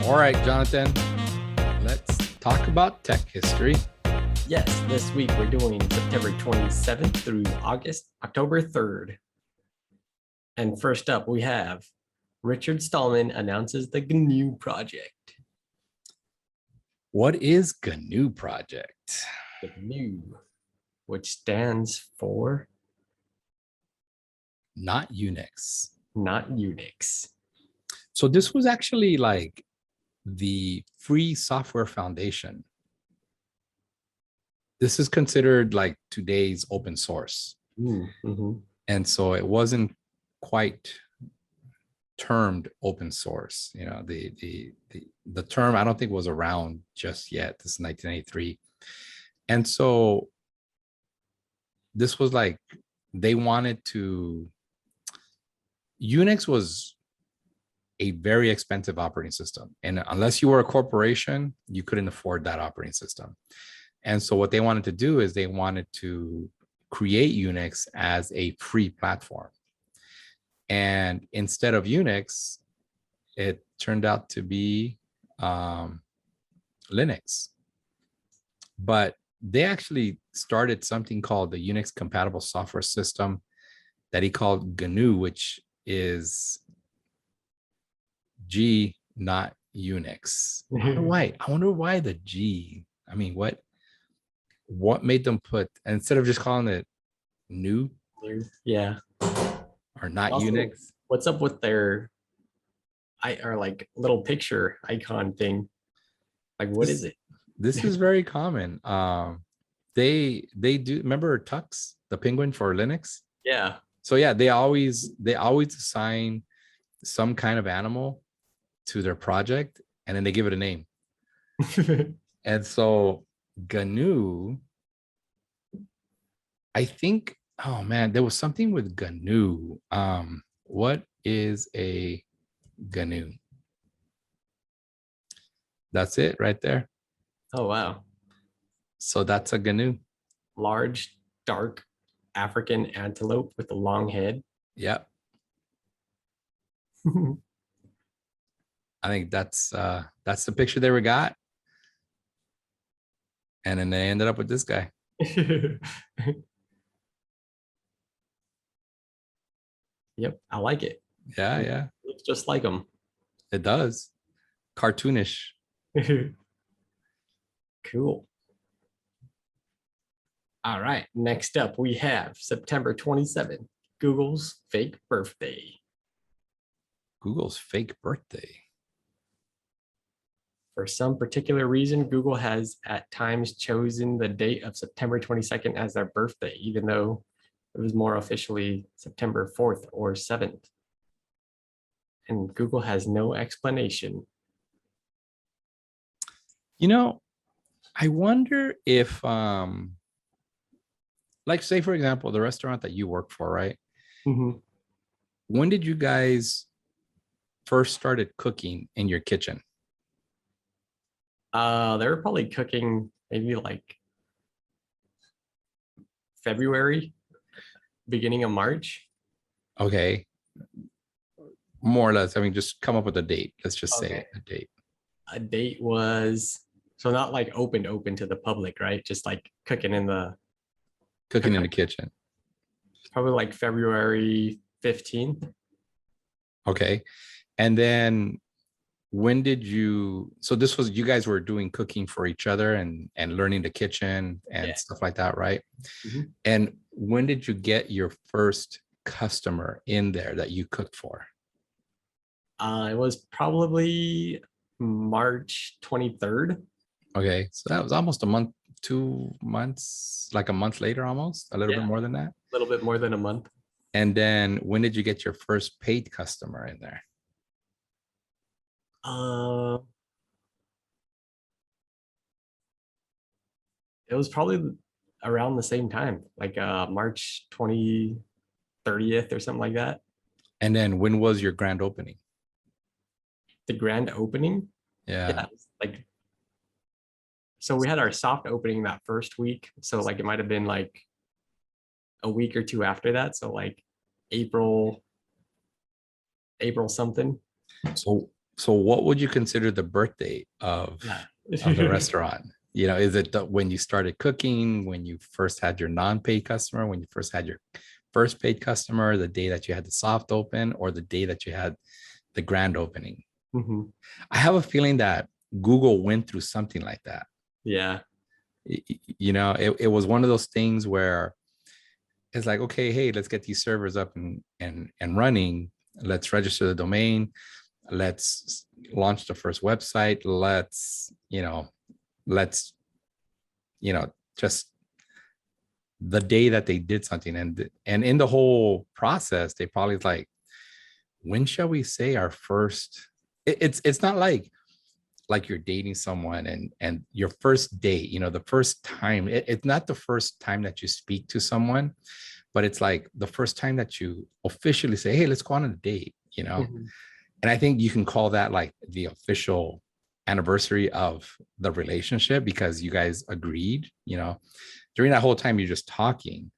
All right, Jonathan, let's talk about tech history. Yes, this week we're doing September 27th through October 3rd. And first up, we have Richard Stallman announces the GNU project. What is GNU project? GNU, which stands for Not Unix. Not Unix. So this was actually like the free software foundation. This is considered like today's open source. Mm-hmm. And so it wasn't quite termed open source. You know, the term I don't think was around just yet. This is 1983. And so this was like they wanted to, Unix was a very expensive operating system. And unless you were a corporation, you couldn't afford that operating system. And so what they wanted to do is they wanted to create Unix as a free platform. And instead of Unix, it turned out to be Linux. But they actually started something called the Unix compatible software system that he called GNU, which is G, not Unix. I wonder why the G. I mean, what made them put, instead of just calling it new? Yeah. Or not also, Unix? What's up with their or like little picture icon thing? Like, what is it? This is very common. They do, remember Tux, the penguin for Linux? Yeah. So yeah, they always assign some kind of animal to their project and then they give it a name. And so GNU, I think, oh man, there was something with GNU. What is a GNU? That's it right there. Oh, wow. So that's a GNU. Large, dark African antelope with a long head. Yep. I think that's the picture they got. And then they ended up with this guy. Yep, I like it. Yeah, yeah. It looks just like them. It does. Cartoonish. Cool. All right, next up we have September 27th, Google's fake birthday. Google's fake birthday. For some particular reason, Google has at times chosen the date of September 22nd as their birthday, even though it was more officially September 4th or 7th. And Google has no explanation. You know, I wonder if, like say, for example, the restaurant that you work for, right? Mm-hmm. When did you guys first started cooking in your kitchen? They were probably cooking maybe like February, beginning of March. Okay. More or less. I mean, just come up with a date. Let's just say a date. A date was, so not like open to the public, right? Just like cooking in the kitchen. Probably like February 15th. Okay. And then when did you, so this was, you guys were doing cooking for each other and learning the kitchen and stuff like that, right? Mm-hmm. And when did you get your first customer in there that you cooked for? It was probably March 23rd. Okay, so that was almost a month, 2 months, like a month later, almost a little bit more than that. A little bit more than a month. And then when did you get your first paid customer in there? It was probably around the same time, like March 30th or something like that. And then when was your grand opening? The grand opening? Yeah. Like, so we had our soft opening that first week. So like it might have been like a week or two after that. So like April something. So So what would you consider the birth date Yeah. of the restaurant? You know, is it when you started cooking, when you first had your non-paid customer, when you first had your first paid customer, the day that you had the soft open, or the day that you had the grand opening? Mhm. I have a feeling that Google went through something like that. Yeah. You know, it was one of those things where it's like, okay, hey, let's get these servers up and running. Let's register the domain. Let's launch the first website. Let's, just the day that they did something. And in the whole process, they probably like, when shall we say our first, it's not like you're dating someone and your first date, the first time, it's not the first time that you speak to someone, but it's like the first time that you officially say, hey, let's go on a date. Mhm. And I think you can call that like the official anniversary of the relationship, because you guys agreed. During that whole time, you're just talking.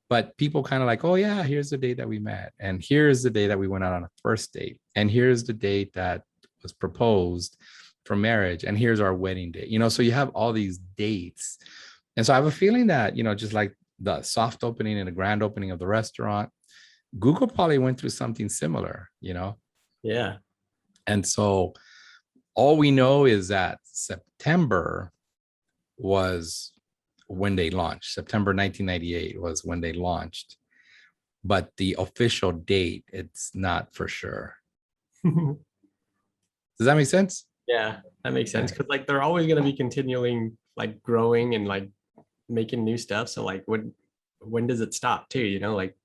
But people kind of like, oh yeah, here's the date that we met, and here's the day that we went out on a first date, and here's the date that was proposed for marriage, and here's our wedding date. So you have all these dates. And so I have a feeling that, just like the soft opening and the grand opening of the restaurant, Google probably went through something similar. Yeah. And so all we know is that September was when they launched. September 1998 was when they launched. But the official date, it's not for sure. Does that make sense? Yeah, that makes sense. Yeah. Because like they're always gonna be continually like growing and like making new stuff. So like when does it stop too? Like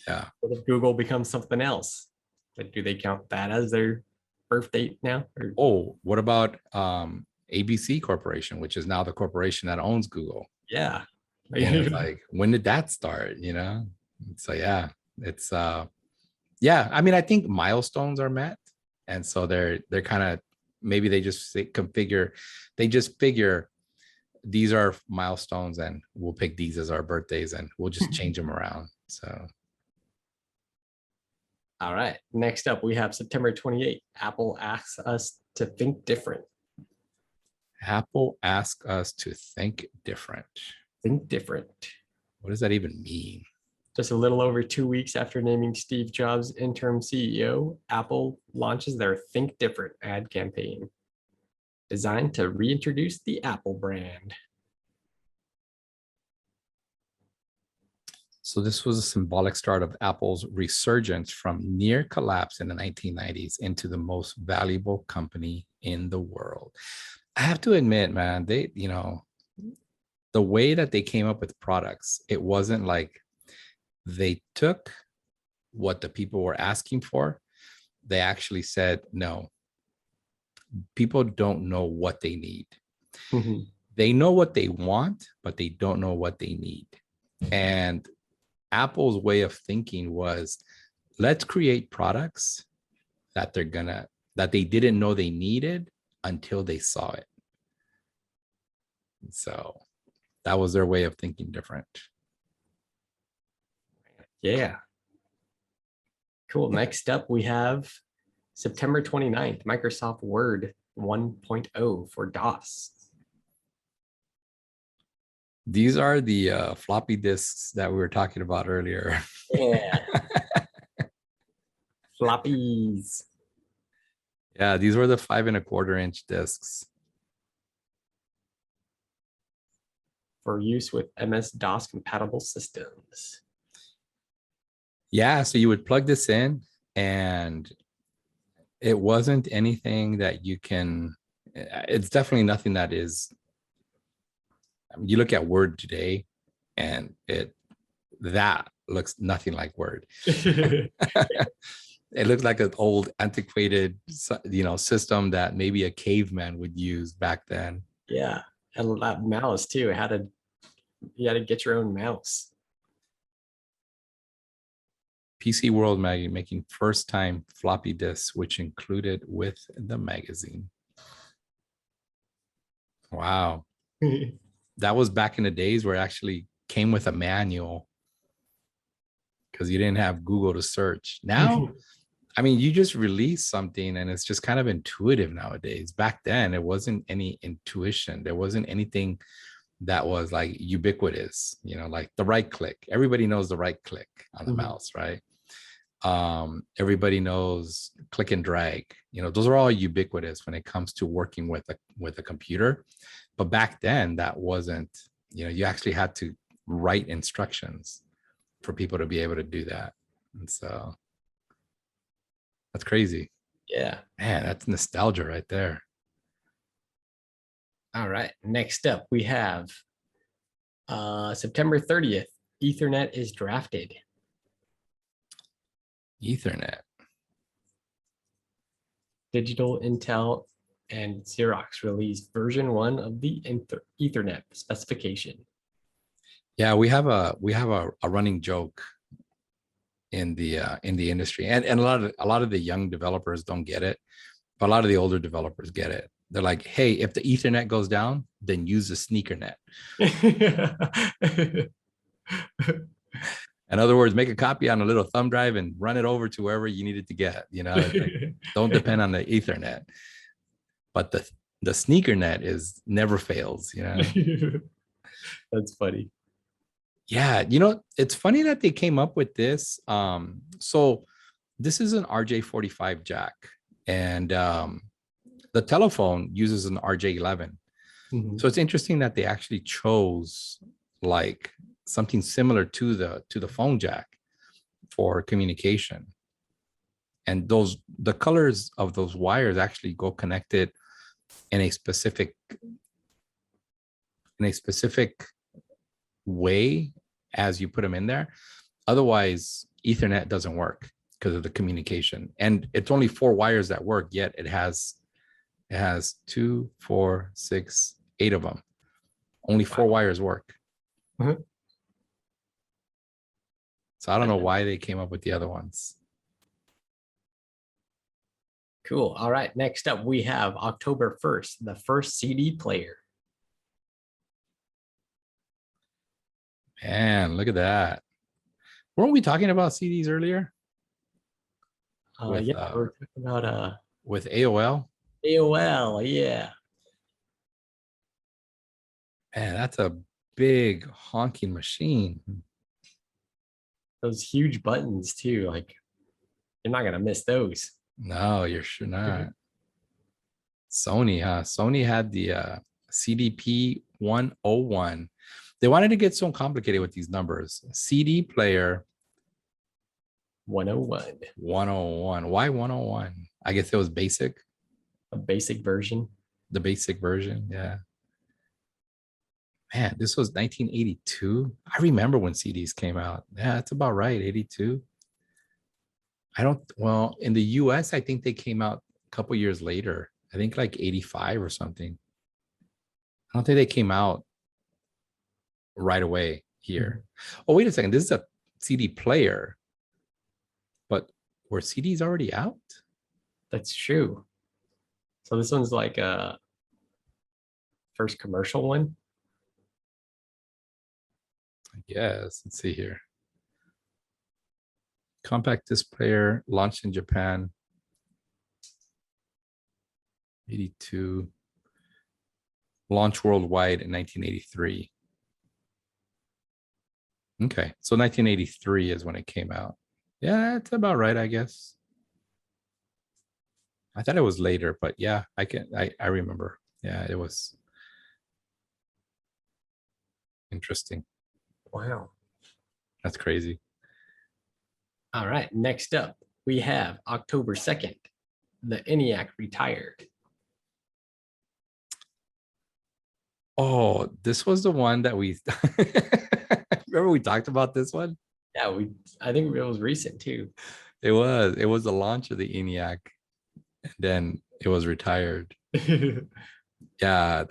Yeah. what if Google becomes something else? Like do they count that as their birth date now? Or Oh, what about ABC Corporation, which is now the corporation that owns Google? yeah. And it's like, when did that start? So yeah, it's yeah. I mean, I think milestones are met, and so they're kind of, maybe they just they just figure these are milestones, and we'll pick these as our birthdays, and we'll just change them around. So All right. Next up, we have September 28th. Apple asks us to think different. Apple asks us to think different. Think different. What does that even mean? Just a little over 2 weeks after naming Steve Jobs interim CEO, Apple launches their Think Different ad campaign, designed to reintroduce the Apple brand. So this was a symbolic start of Apple's resurgence from near collapse in the 1990s into the most valuable company in the world. I have to admit, man, the way that they came up with products, it wasn't like they took what the people were asking for. They actually said, no, people don't know what they need. Mhm. They know what they want, but they don't know what they need. And Apple's way of thinking was, let's create products that they didn't know they needed until they saw it. So that was their way of thinking different. Yeah. Cool. Next up, we have September 29th, Microsoft Word 1.0 for DOS. These are the floppy disks that we were talking about earlier. Yeah. Floppies. Yeah, these were the 5.25-inch disks. For use with MS-DOS compatible systems. Yeah, so you would plug this in, and it wasn't anything that it's definitely nothing that is, you look at Word today, and that looks nothing like Word. It looks like an old antiquated, system that maybe a caveman would use back then. Yeah, and that mouse too. You had to get your own mouse. PC World magazine making first time floppy disks, which included with the magazine. Wow. That was back in the days where it actually came with a manual, because you didn't have Google to search. Now, I mean, you just release something and it's just kind of intuitive nowadays. Back then, it wasn't any intuition. There wasn't anything that was like ubiquitous, like the right click. Everybody knows the right click on the mouse, right? Everybody knows click and drag. Those are all ubiquitous when it comes to working with a computer. But back then, that wasn't, you actually had to write instructions for people to be able to do that. And so that's crazy. Yeah. Man, that's nostalgia right there. All right. Next up, we have September 30th. Ethernet is drafted. Ethernet. Digital, Intel, and Xerox released version 1 of the Ethernet specification. Yeah, we have a running joke in the industry, and a lot of the young developers don't get it, but a lot of the older developers get it. They're like, hey, if the Ethernet goes down, then use the sneaker net. In other words, make a copy on a little thumb drive and run it over to wherever you need it to get. Like, don't depend on the Ethernet. But the sneaker net is never fails. That's funny. Yeah, it's funny that they came up with this. So this is an RJ45 jack, and the telephone uses an RJ11. So it's interesting that they actually chose like something similar to the phone jack for communication. And the colors of those wires actually go connected in a specific way as you put them in there. Otherwise, Ethernet doesn't work because of the communication. And it's only 4 wires that work, yet it has 2, 4, 6, 8 of them. Only 4 wires work. So I don't know why they came up with the other ones. Cool. All right. Next up, we have October 1st, the first CD player. Man, look at that. Weren't we talking about CDs earlier? We're talking about with AOL. AOL, yeah. Man, that's a big honking machine. Those huge buttons too. Like, you're not gonna miss those. No, you're sure not. Sony, huh? Sony had the CDP 101. They wanted to get so complicated with these numbers. CD player 101. 101. Why 101? I guess it was basic. A basic version. The basic version, yeah. Man, this was 1982. I remember when CDs came out. Yeah, that's about right. 82. Well, in the US, I think they came out a couple years later. I think like 85 or something. I don't think they came out right away here. Oh, wait a second. This is a CD player, but were CDs already out? That's true. So this one's like a first commercial one. Yes, let's see here. Compact disc player launched in Japan. 82. Launched worldwide in 1983. Okay, so 1983 is when it came out. Yeah, that's about right, I guess. I thought it was later, but yeah, I remember. Yeah, it was interesting. Wow. That's crazy. All right. Next up, we have October 2nd. The Eniac retired. Oh, this was the one that we remember we talked about this one? Yeah, I think it was recent too. It was the launch of the Eniac, and then it was retired. Yeah,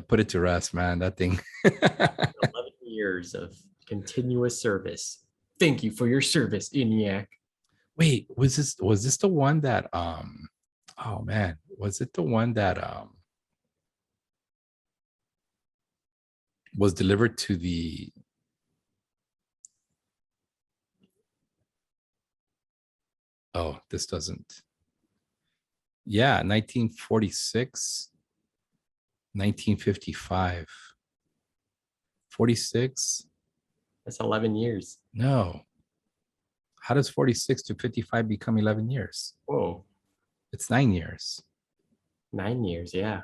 put it to rest, man. That thing. 11 years of continuous service. Thank you for your service, Eniac. Wait, was this the one that oh man, was it the one that was delivered to the Oh, this doesn't. Yeah, 1946, 1955. 46? That's 11 years. No. How does 46 to 55 become 11 years? Whoa, It's 9 years. 9 years. Yeah.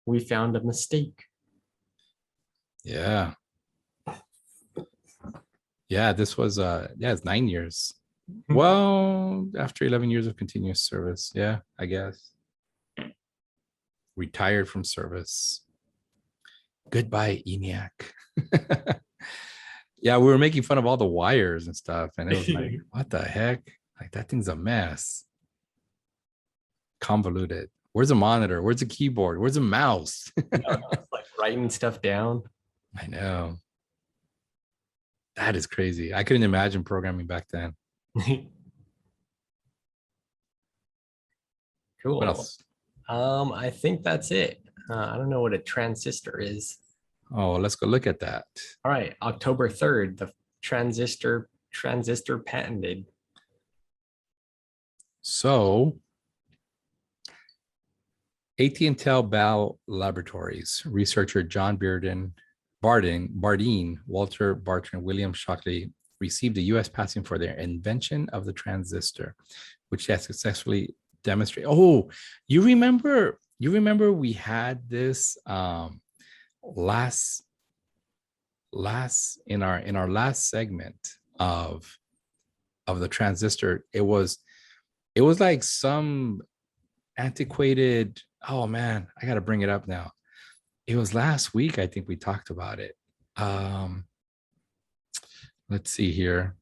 We found a mistake. Yeah. Yeah, this was yeah, it's 9 years. Well, after 11 years of continuous service. Yeah, I guess. Retired from service. Goodbye, Eniac. Yeah, we were making fun of all the wires and stuff, and it was like, what the heck? Like that thing's a mess. Convoluted. Where's the monitor? Where's the keyboard? Where's the mouse? It's like writing stuff down. I know. That is crazy. I couldn't imagine programming back then. Cool. What else? I think that's it. I don't know what a transistor is. Oh, let's go look at that. All right, October 3rd, the transistor patented. So, AT&T Bell Laboratories researcher John Bardeen, Walter Barton, William Shockley received a U.S. patent for their invention of the transistor, which has successfully demonstrated. Oh, you remember we had this last in our last segment of the transistor. It was like some antiquated. Oh man, I got to bring it up now. It was last week. I think we talked about it. Let's see here.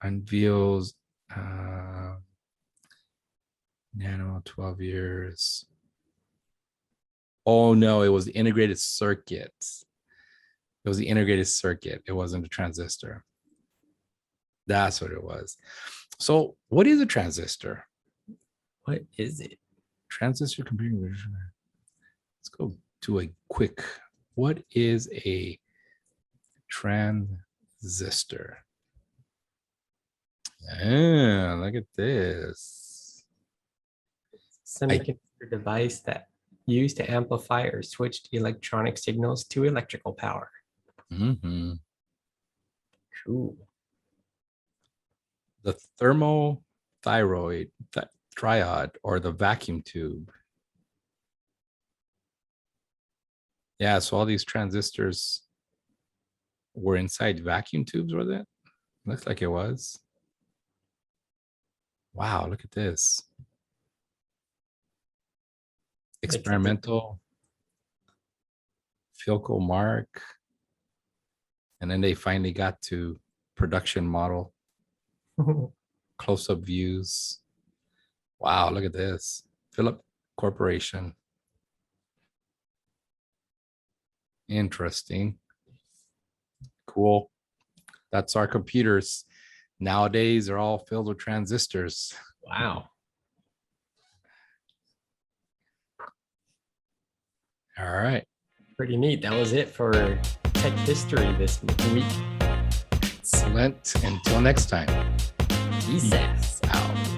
Unveils Nano 12 years. Oh no, it was the integrated circuit. It was the integrated circuit. It wasn't a transistor. That's what it was. So what is a transistor? What is it? Transistor computing. Let's go to a quick. What is a transistor? Ah, look at this. Semiconductor device that used to amplify or switch electronic signals to electrical power. Mm-hmm. Cool. The thermothyroid triode or the vacuum tube. Yeah, so all these transistors were inside vacuum tubes, was it? Looks like it was. Wow, look at this. Experimental Filco mark. And then they finally got to production model. Close-up views. Wow, look at this. Philip Corporation. Interesting. Cool. That's our computers. Nowadays, they're all filled with transistors. Wow. All right. Pretty neat. That was it for tech history this week. Excellent. Until next time. Peace out.